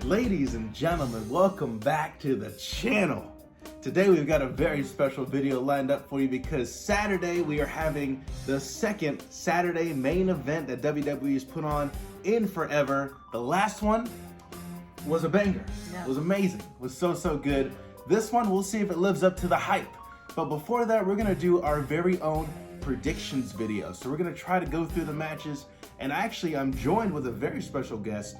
Ladies and gentlemen, welcome back to the channel. Today we've got a very special video lined up for you because Saturday we are having the second Saturday main event that WWE's put on in forever. The last one was a banger. Yeah. It was amazing. It was so good. This one, we'll see if it lives up to the hype. But before that, we're gonna do our very own predictions video. So we're gonna try to go through the matches, and actually I'm joined with a very special guest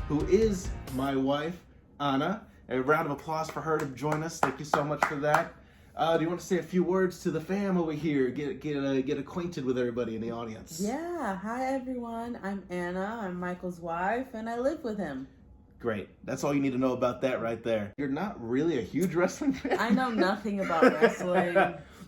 who is my wife, Anna. A round of applause for her to join us. Thank you so much for that. Do you want to say a few words to the fam over here? Get acquainted with everybody in the audience. Yeah, hi everyone. I'm Anna. I'm Michael's wife, and I live with him. Great. That's all you need to know about that right there. You're not really a huge wrestling fan. I know nothing about wrestling.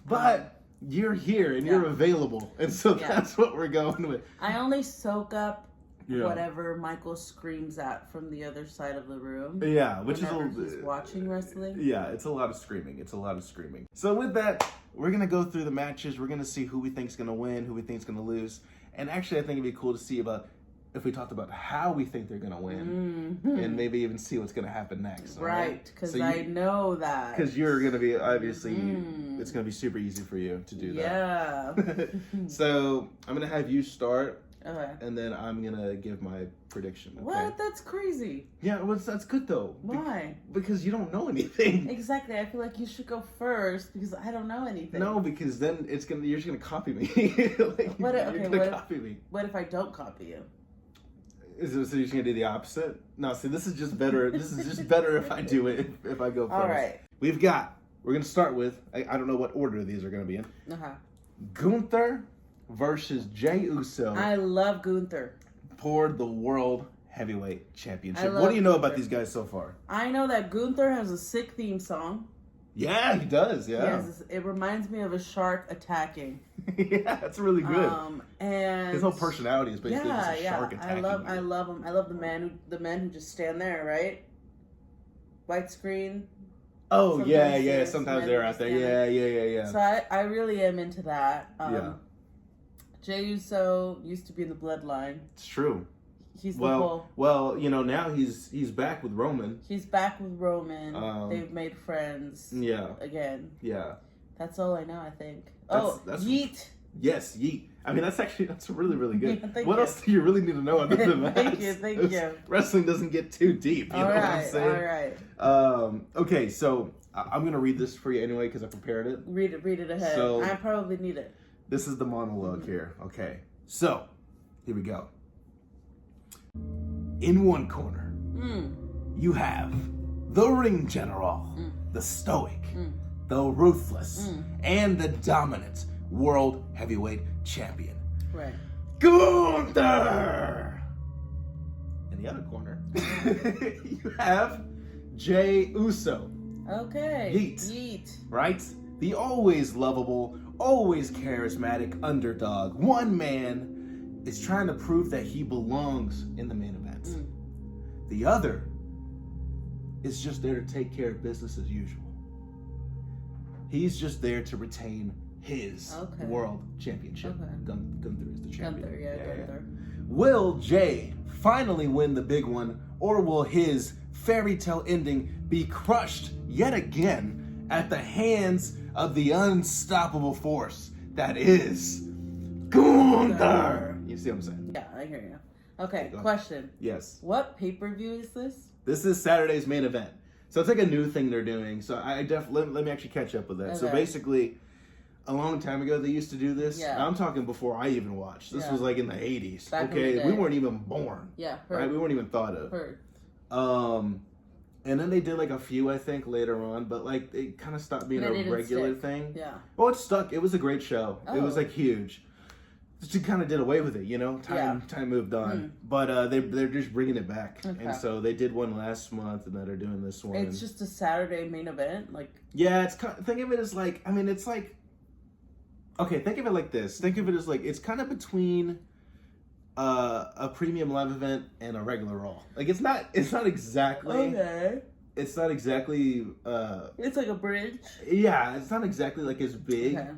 But you're here and you're available. And so that's what we're going with. I only soak up Yeah. whatever Michael screams at from the other side of the room. Yeah, which is whenever he's watching wrestling. Yeah, it's a lot of screaming. It's a lot of screaming. So with that, we're gonna go through the matches. We're gonna see who we think's gonna win, who we think's gonna lose. And actually, I think it'd be cool to see about if we talked about how we think they're gonna win, and maybe even see what's gonna happen next. Right, because I know that. Because you're gonna be obviously, it's gonna be super easy for you to do that. Yeah. So I'm gonna have you start. Okay. And then I'm gonna give my prediction. Okay? What? That's crazy. Yeah, well, that's good though. Why? Because you don't know anything. Exactly. I feel like you should go first because I don't know anything. No, because then you're just gonna copy me. Copy me. What if I don't copy you? So you're just gonna do the opposite? No, see, this is just better. This is just better if I do it. If I go first. All right. We're gonna start with. I don't know what order these are gonna be in. Gunther versus Jey Uso. I love Gunther. For the World Heavyweight Championship. love What do you know about Gunther. these guys so far? I know that Gunther has a sick theme song. Yeah, he does. Yeah. Yes, it reminds me of a shark attacking. Yeah, that's really good. And his whole personality is basically just a shark attacking. I love him. I love the men who just stand there, right? White screen. Oh Sometimes yeah. Sometimes they're out there. Yeah. So I really am into that. Yeah. Jey Uso used to be in the bloodline. It's true. He's the whole. Well, now he's back with Roman. He's back with Roman. They've made friends. Yeah. Again. Yeah. That's all I know, I think. That's Yeet. Yes, Yeet. I mean, that's really good. Yeah, thank what you. else do you really need to know other than that? Thank you. Wrestling doesn't get too deep. You know what I'm saying? All right. Okay, so I'm gonna read this for you anyway because I prepared it. Read it ahead. So- I probably need it. This is the monologue here. Okay, so here we go. In one corner, you have the ring general, the stoic, the ruthless, and the dominant World Heavyweight Champion, Right. Gunther. In the other corner, you have Jey Uso, Okay. Yeet. right? The always lovable, always charismatic underdog. One man is trying to prove that he belongs in the main event. The other is just there to take care of business as usual. He's just there to retain his world championship. Okay. Gunther is the champion. Gunther. Will Jey finally win the big one, or will his fairy tale ending be crushed yet again at the hands of the unstoppable force that is Gunther? You see what I'm saying? Yeah, I hear you. Okay, Go. question. Yes. What pay-per-view is this? This is Saturday's main event. So it's like a new thing they're doing. So let me actually catch up with that. So Okay. basically, a long time ago they used to do this. Yeah. I'm talking before I even watched. This was like in the 80s. Back in okay, the we day. weren't even born. Yeah, Right, heard. we weren't even thought of. Heard. And then they did like a few, I think, later on, but like it kind of stopped being They a didn't regular stick. thing. Yeah. Well, it stuck. It was a great show. It was Oh. like huge. Just kind of did away with it, Time moved on, but they're just bringing it back, Okay. and so they did one last month, and then they're doing this one. It's just a Saturday main event, like. Yeah, it's kind think of it as like it's like. Okay, think of it like this. Think of it as like it's kind of between a premium live event and a regular Raw. Like it's not exactly. Okay. It's not exactly. It's like a bridge. Yeah, it's not exactly like as big Okay.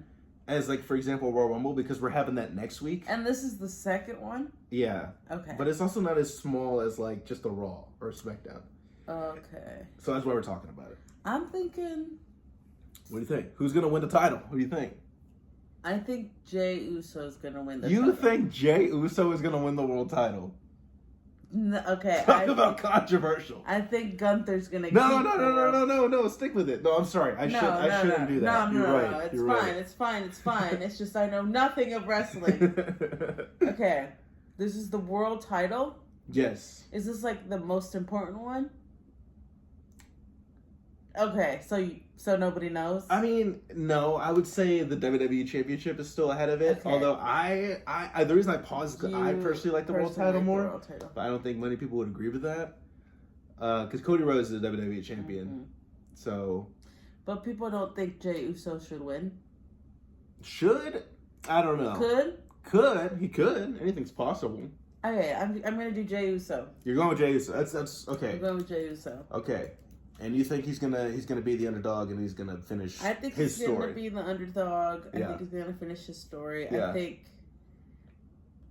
as like, for example, Royal Rumble, because we're having that next week. And this is the second one? Yeah. Okay. But it's also not as small as like just a Raw or a SmackDown. Okay. So that's why we're talking about it. I'm thinking... What do you think? Who's going to win the title? What do you think? I think Jey Uso is going to win the You title. think Jey Uso is going to win the world title? No, okay. Talk about controversial. I think Gunther's going to No. Stick with it. No, I'm sorry. I shouldn't do that. No, You're right. no. It's You're fine. right. It's fine. It's fine. It's just I know nothing of wrestling. Okay. This is the world title? Yes. Is this like the most important one? Okay, so nobody knows? I mean, no. I would say the WWE Championship is still ahead of it. Okay. Although I the reason I paused is because I personally like the world title more. But I don't think many people would agree with that. Because Cody Rhodes is the WWE Champion. Mm-hmm. So. But people don't think Jey Uso should win. Should? I don't know. Could? He could. Anything's possible. Okay, I'm gonna do Jey Uso. You're going with Jey Uso. That's okay. I'm going with Jey Uso. Okay. And you think he's gonna be the underdog and he's gonna finish I think his he's story? gonna be the underdog. I Yeah. think he's gonna finish his story. Yeah. I think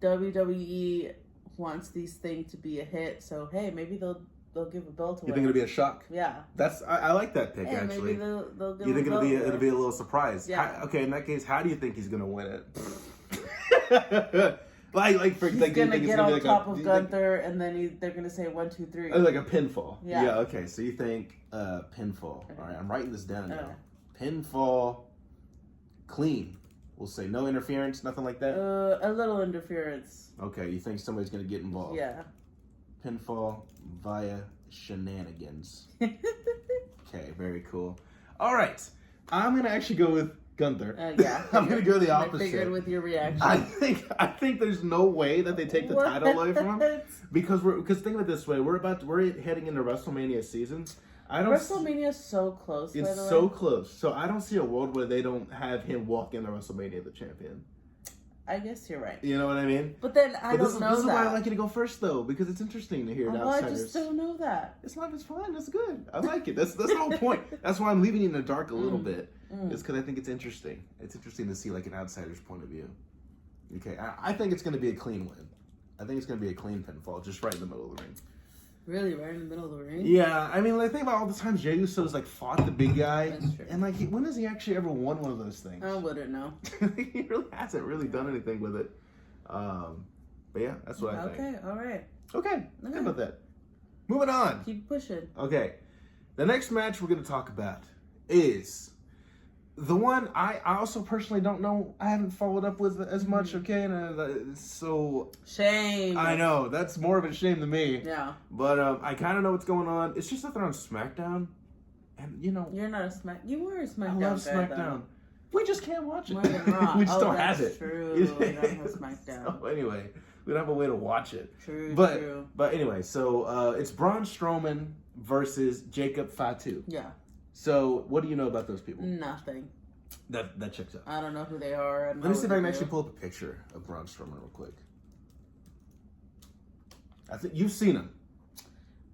WWE wants these things to be a hit, so hey, maybe they'll give a belt away. You think it'll be a shock? Yeah. I like that pick Yeah, actually. maybe they'll give You think a belt away. it'll be a little surprise? Yeah. Okay, in that case, how do you think he's gonna win it? like for He's like, gonna get on like top of Gunther, and then they're gonna say 1, 2, 3. like a pinfall. Yeah. Okay. So you think pinfall? Okay. All right. I'm writing this down now. Okay. Pinfall, clean. We'll say no interference, nothing like that. A little interference. Okay. You think somebody's gonna get involved? Yeah. Pinfall via shenanigans. Okay. Very cool. All right. I'm gonna actually go with Gunther. Yeah. I'm gonna go the opposite. I figured with your reaction. I think there's no way that they take the title away from him because think of it this way: we're heading into WrestleMania season. WrestleMania is so close. It's by the so way. close. So I don't see a world where they don't have him walk into WrestleMania the champion. I guess you're right. You know what I mean? But then I This don't know is that. why I like you to go first, though, because it's interesting to hear I outsiders. just don't know that. It's fine. That's good. I like it. That's the whole point. That's why I'm leaving you in the dark a little bit. It's because I think it's interesting. It's interesting to see like an outsider's point of view. Okay, I think it's going to be a clean win. I think it's going to be a clean pinfall, just right in the middle of the ring. Really, right in the middle of the ring? Yeah, I mean, like think about all the times Jey Uso's like fought the big guy, That's true. and like when has he actually ever won one of those things? I wouldn't know. He really hasn't really done anything with it. But yeah, that's what I think. Okay, all right. Okay, good about that. Moving on. Keep pushing. Okay, the next match we're going to talk about is the one I also personally don't know. I haven't followed up with as much. Okay, and so Shame. I know that's more of a shame to me. Yeah. But I kind of know what's going on. It's just that they're on SmackDown, and you know You're not a You were a I SmackDown love guy, SmackDown. We just can't watch it. More than Raw. We just don't that's have it. True. We don't have SmackDown. So anyway, we don't have a way to watch it. True. But anyway, so it's Braun Strowman versus Jacob Fatu. Yeah. So what do you know about those people? Nothing. That checks out. I don't know who they are. Let me see if I can actually pull up a picture of Braun Strowman real quick. I think you've seen him.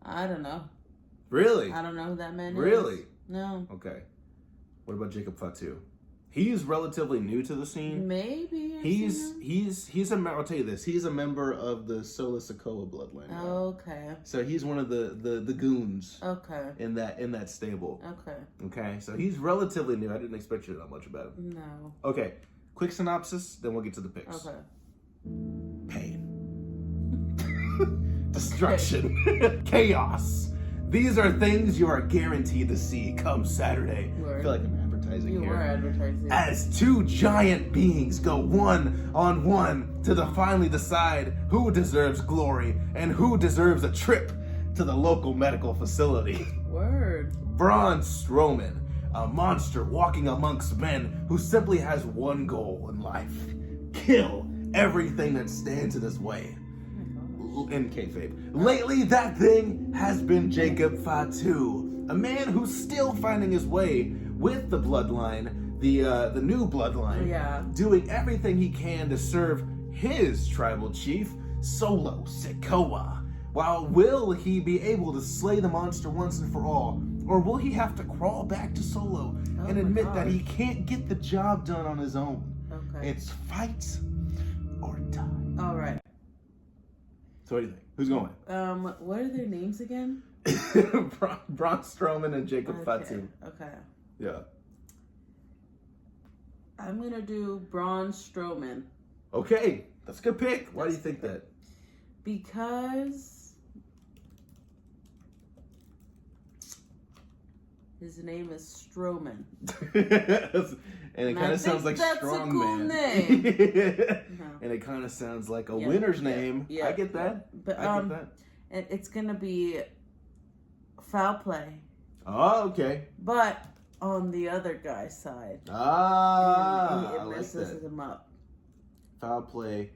I don't know. Really? I don't know who that man is. Really? No. Okay. What about Jacob Fatu? He's relatively new to the scene. Maybe. He's a member. I'll tell you this. He's a member of the Solo Sikoa bloodline. Okay. So he's one of the goons. Okay. In that stable. Okay. Okay. So he's relatively new. I didn't expect you to know much about him. No. Okay. Quick synopsis. Then we'll get to the picks. Okay. Pain. Destruction. Chaos. These are things you are guaranteed to see come Saturday. Word. I feel like I'm advertising You here. were advertising. As two giant beings go one-on-one to finally decide who deserves glory and who deserves a trip to the local medical facility. Word. Braun Strowman, a monster walking amongst men who simply has one goal in life: kill everything that stands in his way. In kayfabe. Lately, that thing has been Jacob Fatu, a man who's still finding his way with the bloodline, the new bloodline, Yeah. doing everything he can to serve his tribal chief, Solo Sikoa. While will he be able to slay the monster once and for all, or will he have to crawl back to Solo and admit that he can't get the job done on his own? It's fight or die. All right. So what do you think? Who's going? What are their names again? Braun Strowman and Jacob Fatu. Okay. Yeah. I'm gonna do Braun Strowman. Okay, that's a good pick. Why do you think that? Because his name is Strowman. And it kind of sounds like that's strong a cool man. name. And it kind of sounds like a Yeah, winner's yeah, name. yeah, I get that. But I get that. and it's gonna be foul play, Oh, okay. but on the other guy's side. Ah, It I like messes that. him up. Foul play.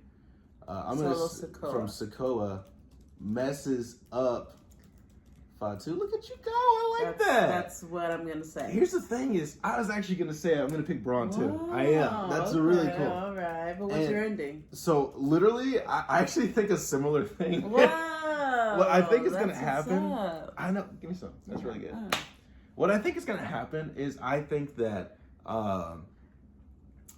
I'm Solo gonna Sikoa. from Sikoa messes up Fatu. Look at you go! I like that. That's what I'm gonna say. Here's the thing: is I was actually gonna say I'm gonna pick Braun too. I am. That's really cool. All right, but what's And- your ending? So literally, I actually think a similar thing. Wow. What I think is gonna that's happen. what's up. I know. Give me some. That's really good. Oh. What I think is gonna happen is I think that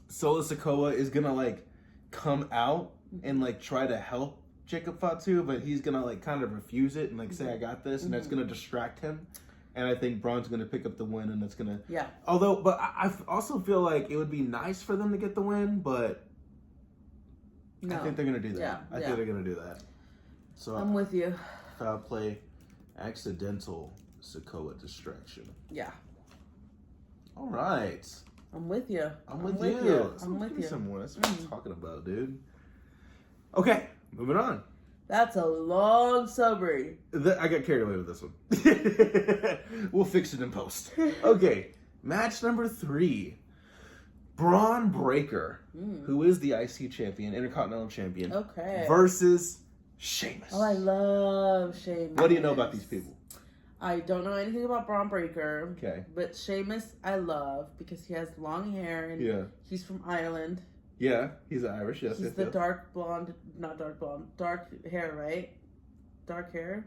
Solo Sikoa is gonna like come out and like try to help Jacob Fatu, but he's gonna like kind of refuse it and like say I got this, and that's gonna distract him. And I think Braun's gonna pick up the win, and that's gonna. Yeah. Although, but I also feel like it would be nice for them to get the win, but No. I think they're gonna do that. Yeah, I yeah. think they're gonna do that. So I'm with you. foul play, accidental Sikoa distraction. Yeah. All right. I'm with you. I'm with you. you. I'm with you. Somewhere. That's what I'm talking about, dude. Okay, moving on. That's a long summary. I got carried away with this one. We'll fix it in post. Okay, match number 3. Braun Breaker, who is the IC champion, Intercontinental champion, Okay. versus Sheamus. Oh, I love Sheamus. What do you know about these people? I don't know anything about Braun Breaker. Okay. But Sheamus, I love because he has long hair and Yeah. he's from Ireland. Yeah, he's Irish. Yes, He's yes, the yes. dark blonde, not dark blonde, dark hair, right? Dark hair?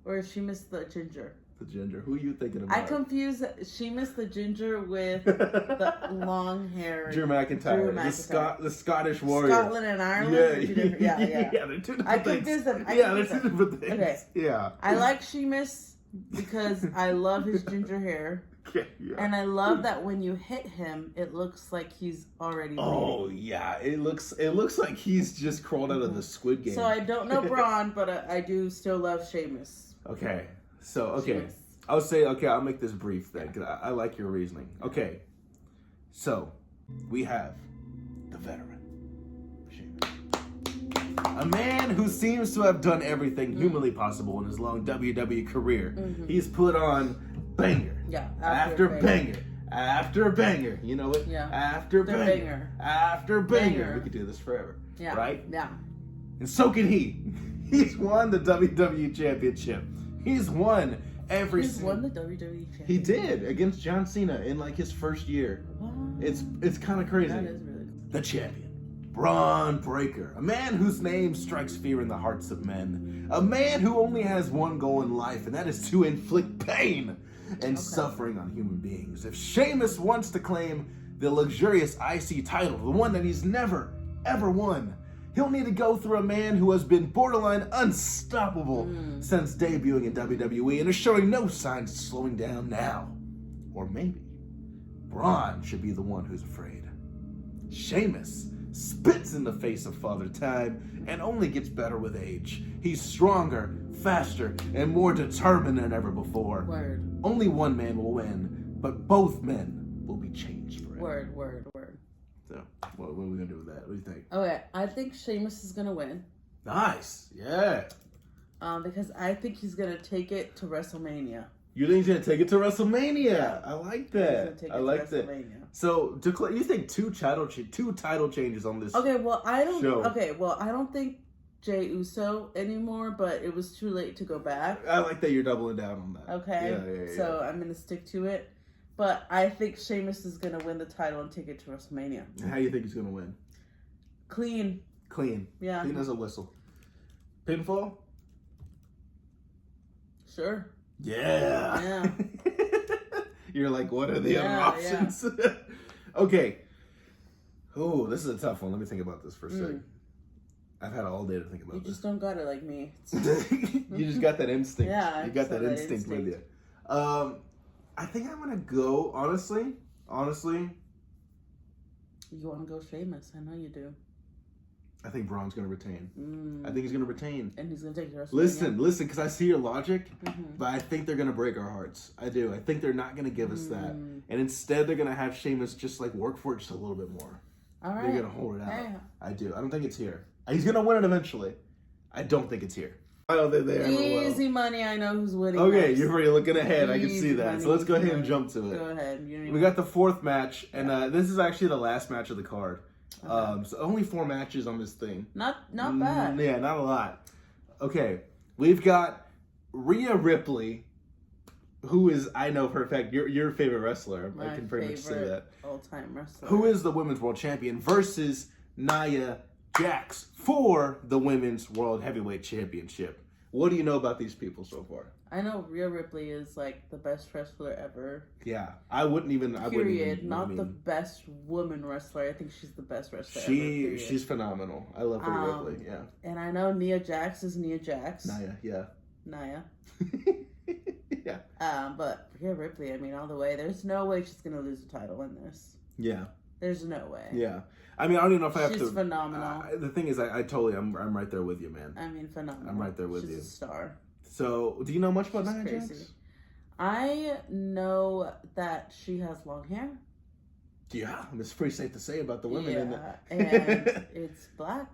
Or is Sheamus the ginger? The ginger. Who are you thinking about? I confuse Sheamus the ginger with the long hair. Drew McIntyre. Drew McIntyre. The Scottish warrior. Scotland and Ireland? Yeah, are two different, yeah. yeah, they're two different I things. confuse them. Yeah, they're two different things. Okay. Yeah. I like Sheamus because I love his ginger hair. Okay, yeah. And I love that when you hit him, it looks like he's already Oh bleeding. yeah, it looks like he's just crawled out of the Squid Game. So I don't know Braun, but I do still love Sheamus. Okay, so okay, Sheamus. I'll say I'll make this brief then because I like your reasoning. Okay, so we have the veteran, Sheamus, a man who seems to have done everything humanly possible in his long WWE career. He's put on banger. Yeah. After banger. After banger. You know it? Yeah. After The banger. banger. After banger. Banger. We could do this forever. Yeah. Right? Yeah. And so can he. He's won the WWE Championship. He's won every He's won the WWE Championship. He did against John Cena in like his first year. What? It's kind of crazy. That is really cool. The champion, Braun Breaker, a man whose name strikes fear in the hearts of men, a man who only has one goal in life, and that is to inflict pain and suffering on human beings. If Sheamus wants to claim the luxurious IC title, the one that he's never, ever won, he'll need to go through a man who has been borderline unstoppable since debuting in WWE and is showing no signs of slowing down now. Or maybe Braun should be the one who's afraid. Sheamus spits in the face of Father Time and only gets better with age. He's stronger, faster, and more determined than ever before. Word. Only one man will win, but both men will be changed forever. Word. So, what are we gonna do with that? What do you think? Okay, I think Sheamus is gonna win. Nice, yeah. Because I think he's gonna take it to WrestleMania. You think he's gonna take it to WrestleMania? Yeah. I like He's gonna that. take I it like to that. WrestleMania. So, you think two title changes on this? Okay, well I don't. Show. Okay, well I don't think Jey Uso anymore, but it was too late to go back. I like that you're doubling down on that. Okay, Yeah. so I'm gonna stick to it. But I think Sheamus is gonna win the title and take it to WrestleMania. How do you think he's gonna win? Clean. Clean. Yeah. Clean as a whistle. Pinfall? Sure. Yeah. Yeah. You're like, what are the Yeah, other options? Okay. Oh, this is a tough one. Let me think about this for a sec. I've had all day to think about You this. just don't got it like me. You just got that instinct. Yeah, You got that instinct with you. I think I'm gonna go, honestly. You want to go Sheamus? I know you do. I think Braun's gonna retain. I think he's gonna retain. And he's gonna take the rest. Listen, because I see your logic, but I think they're gonna break our hearts. I do. I think they're not gonna give us that, and instead they're gonna have Sheamus just like work for it just a little bit more. All right. They're gonna hold it out. Hey. I do. I don't think it's here. He's gonna win it eventually. I don't think it's here. I don't think they ever will. Easy money. I know who's winning. Okay, next. you're already looking ahead. I can Easy see that. money, So let's go easy ahead and money. jump to it. Go ahead. You don't We got the fourth match, and this is actually the last match of the card. Okay. So only 4 matches on this thing. Not bad. Yeah, not a lot. Okay, we've got Rhea Ripley, who is, I know for a fact, your favorite wrestler. I can pretty much say that. All-time wrestler. Who is the Women's World Champion versus Nia Jax for the Women's World Heavyweight Championship. What do you know about these people so far? I know Rhea Ripley is like the best wrestler ever. Yeah, I wouldn't even. Not the best woman wrestler. I think she's the best wrestler ever. Period. She's phenomenal. I love Rhea Ripley. Yeah. And I know Nia Jax is Nia Jax. Nia, yeah. Nia. Yeah. But Rhea Ripley, I mean, all the way. There's no way she's gonna lose the title in this. Yeah. There's no way. Yeah. I mean, I don't even know if I have to. She's phenomenal. The thing is, I totally, I'm right there with you, man. I mean, phenomenal. I'm right there with she's you. A star. So, do you know much about She's Nia crazy. Jax? I know that she has long hair. Yeah, it's pretty safe to say about the women. Yeah, Isn't and it? it's black,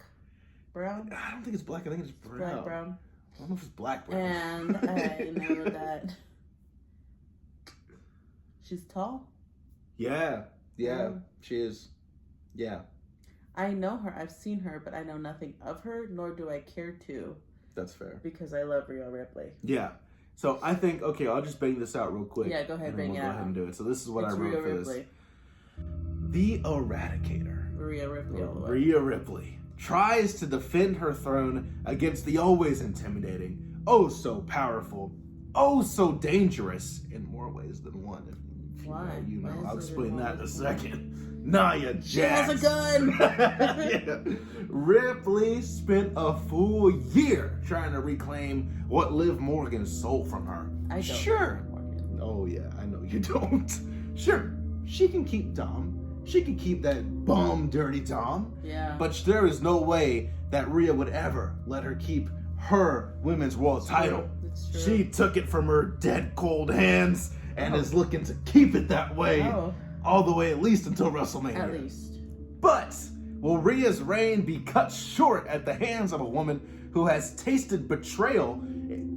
brown. I don't think it's black. I think it's brown. Black, brown. I don't know if it's black, brown. And I know that she's tall. Yeah, she is. Yeah. I know her. I've seen her, but I know nothing of her, nor do I care to. That's fair. Because I love Rhea Ripley. Yeah. So I think, okay, I'll just bang this out real quick. Yeah, go ahead, bang it out. Go ahead and do it. So this is what It's I wrote Rhea for Ripley. this. The Eradicator. Rhea Ripley all the way. Rhea Ripley tries to defend her throne against the always intimidating, oh so powerful, oh so dangerous in more ways than one. If Why? you know, Why is I'll it explain in that in more a than one? second. Nia Jax. She has a gun. Yeah. Ripley spent a full year trying to reclaim what Liv Morgan stole from her. I don't Sure. know Morgan. Oh yeah, I know you don't. Sure, she can keep Dom. She can keep that bum dirty Dom. Yeah. But there is no way that Rhea would ever let her keep her women's world title. It's true. She took it from her dead cold hands and is looking to keep it that way all the way at least until WrestleMania. At least. But will Rhea's reign be cut short at the hands of a woman who has tasted betrayal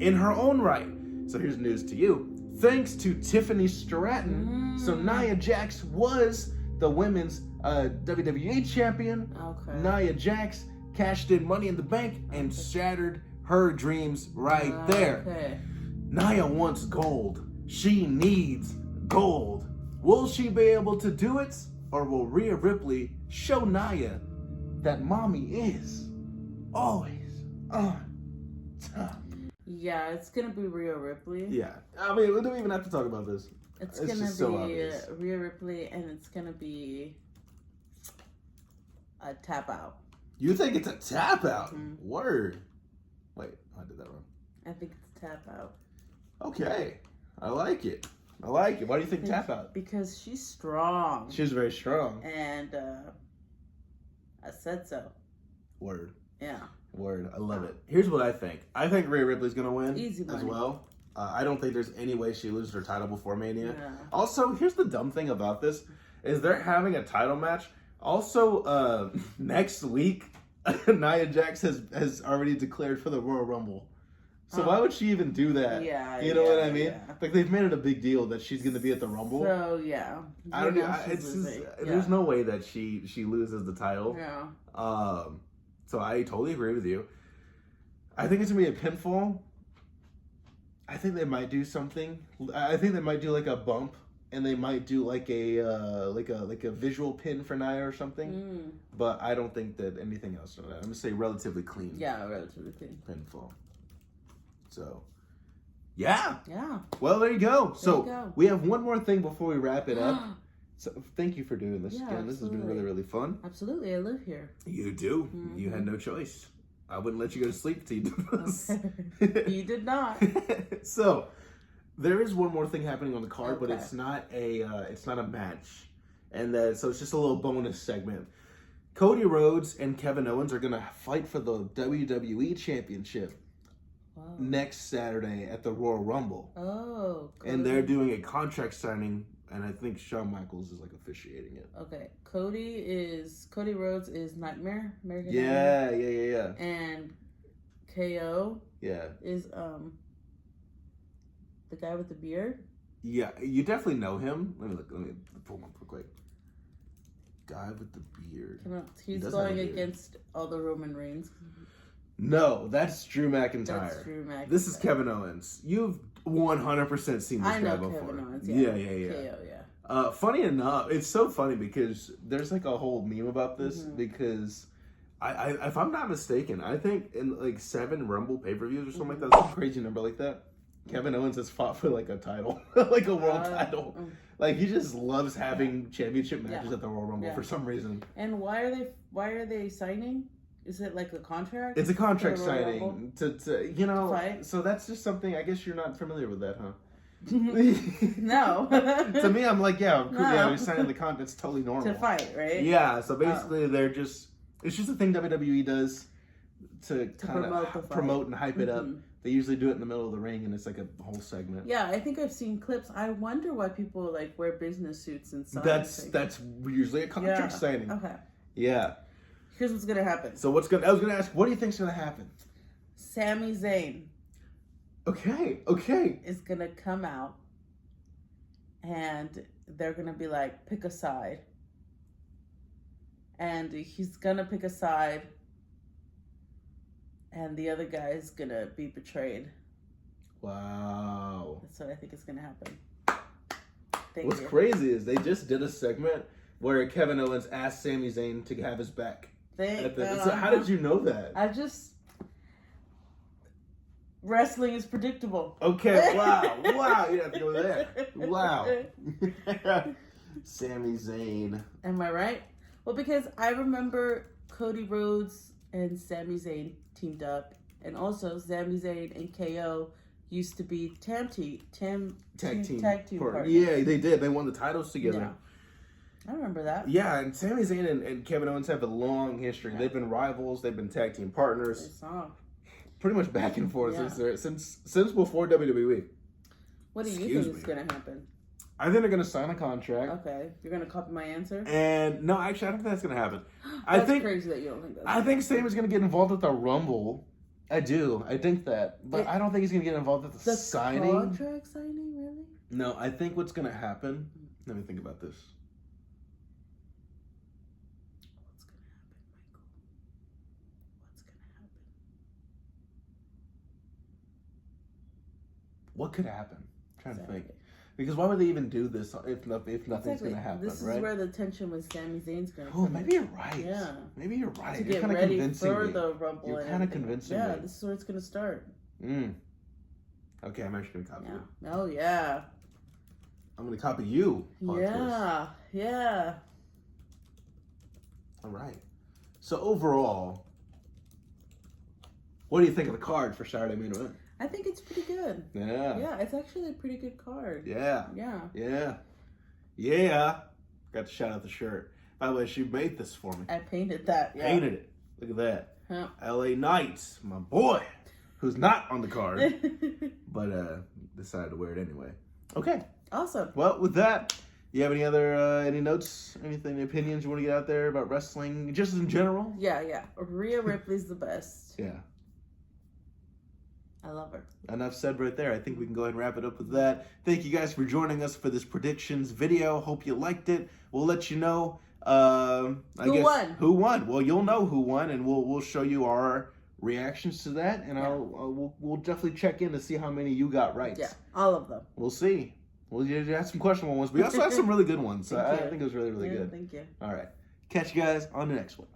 in her own right? So here's news to you. Thanks to Tiffany Stratton, so Nia Jax was the women's WWE champion. Okay. Nia Jax cashed in Money in the Bank and shattered her dreams right there. Okay. Nia wants gold. She needs gold. Will she be able to do it? Or will Rhea Ripley show Nia that mommy is always on top? Yeah, it's gonna be Rhea Ripley. Yeah. I mean, we don't even have to talk about this. It's It's gonna just so be obvious. Rhea Ripley, and it's gonna be a tap out. You think it's a tap out? Mhm. Word. Wait, I did that wrong. I think it's tap out. Okay. I like it. I like it. Why do you think tap out? Because she's strong. She's very strong. And I said so. Word. Yeah. Word. I love it. Here's what I think. I think Rhea Ripley's going to win Easy as money. well. I don't think there's any way she loses her title before Mania. Yeah. Also, here's the dumb thing about this is they're having a title match. Also, next week, Nia Jax has already declared for the Royal Rumble. So why would she even do that? Yeah, You know what I mean? yeah. Like they've made it a big deal that she's going to be at the Rumble. So yeah. I don't You know. know she's It's just, losing. there's no way that she loses the title. Yeah. So I totally agree with you. I think it's gonna be a pinfall. I think they might do something. I think they might do like a bump, and they might do like a visual pin for Nia or something. But I don't think that anything else. I'm gonna say relatively clean. Yeah, relatively clean. Pinfall. So, yeah. Yeah. Well, there you go. So you go. we have one more thing before we wrap it up. So thank you for doing this Yeah, again. This has been absolutely. really, really fun. Absolutely, I live here. You do. You had no choice. I wouldn't let you go to sleep till you did this. You did not. So there is one more thing happening on the card, but Okay. it's not a match, and so it's just a little bonus segment. Cody Rhodes and Kevin Owens are gonna fight for the WWE Championship Wow. next Saturday at the Royal Rumble, Oh. and they're doing a contract signing, and I think Shawn Michaels is like officiating it. Okay. Cody Rhodes is Nightmare. American Yeah, Nightmare. yeah. And KO Yeah. is the guy with the beard. Yeah, you definitely know him. Let me pull him up real quick. Guy with the beard. He's does going have a beard. against all the Roman Reigns. No, that's Drew McIntyre. That's Drew McIntyre. This is Kevin Owens. You've 100% seen this I know guy before. Kevin Owens. Yeah. KO, Funny enough, it's so funny because there's like a whole meme about this because I if I'm not mistaken, I think in like 7 Rumble pay-per-views or something like that, some crazy number like that, Kevin Owens has fought for like a title, like a world title. Like he just loves having championship matches at the Royal Rumble for some reason. And why are they signing? Is it like a contract? It's a contract for the Royal Rumble? signing to you know. Fight? So that's just something. I guess you're not familiar with that, huh? No. To me, I'm like, yeah, cool, No. yeah, we're signing the contract. It's totally normal. To fight, right? Yeah. So basically, it's just a thing WWE does to kind promote the of fight. promote and hype it up. They usually do it in the middle of the ring, and it's like a whole segment. Yeah, I think I've seen clips. I wonder why people like wear business suits and sign. That's usually a contract signing. Okay. Yeah. Here's what's gonna happen. So I was gonna ask, what do you think's gonna happen? Sami Zayn Okay. is gonna come out, and they're gonna be like, pick a side, and he's gonna pick a side, and the other guy is gonna be betrayed. Wow. That's what I think is gonna happen. What's crazy is they just did a segment where Kevin Owens asked Sami Zayn to have his back. So how did you know that? Wrestling is predictable. Okay, wow, you have to go there. Wow. Sami Zayn. Am I right? Well, because I remember Cody Rhodes and Sami Zayn teamed up, and also Sami Zayn and KO used to be tag team partners. Yeah, they did. They won the titles together. Yeah. I remember that. Yeah, and Sami Zayn and Kevin Owens have a long history. Yeah. They've been rivals. They've been tag team partners. Pretty much back and forth since before WWE. What do you think is going to happen? I think they're going to sign a contract. Okay. You're going to copy my answer? And no, actually, I don't think that's going to happen. That's crazy that you don't think that. I think Sami's going to get involved with the Rumble. I do. I think that. But I don't think he's going to get involved with the signing. Contract signing, really? No, I think what's going to happen. Let me think about this. What could happen? I'm trying to think. Because why would they even do this if nothing's going to happen, This is where the tension with Sami Zayn's going to come. Oh, maybe you're right. Yeah. Maybe you're right. To You're get kind of ready convincing for me. the Rumble. You're kind of convincing me. Yeah, this is where it's going to start. Okay, I'm actually going to copy you. Oh, yeah. I'm going to copy you. Yeah. All right. So overall, what do you think of the card for Saturday Main Event? I think it's pretty good. Yeah. Yeah, it's actually a pretty good card. Yeah. Got to shout out the shirt. By the way, she made this for me. I painted that. Yeah. Painted it. Look at that. Huh. LA Knights, my boy, who's not on the card, but decided to wear it anyway. Okay. Awesome. Well, with that, you have any other any notes, anything, opinions you want to get out there about wrestling, just in general? Yeah. Rhea Ripley's the best. Yeah. I love her. Enough said right there. I think we can go ahead and wrap it up with that. Thank you guys for joining us for this predictions video. Hope you liked it. We'll let you know. Who won? Well, you'll know who won, and we'll show you our reactions to that, and we'll definitely check in to see how many you got right. Yeah, all of them. We'll see. Well, you had some questionable ones, but you also had some really good ones. So I think it was really, really good. Thank you. All right. Catch you guys on the next one.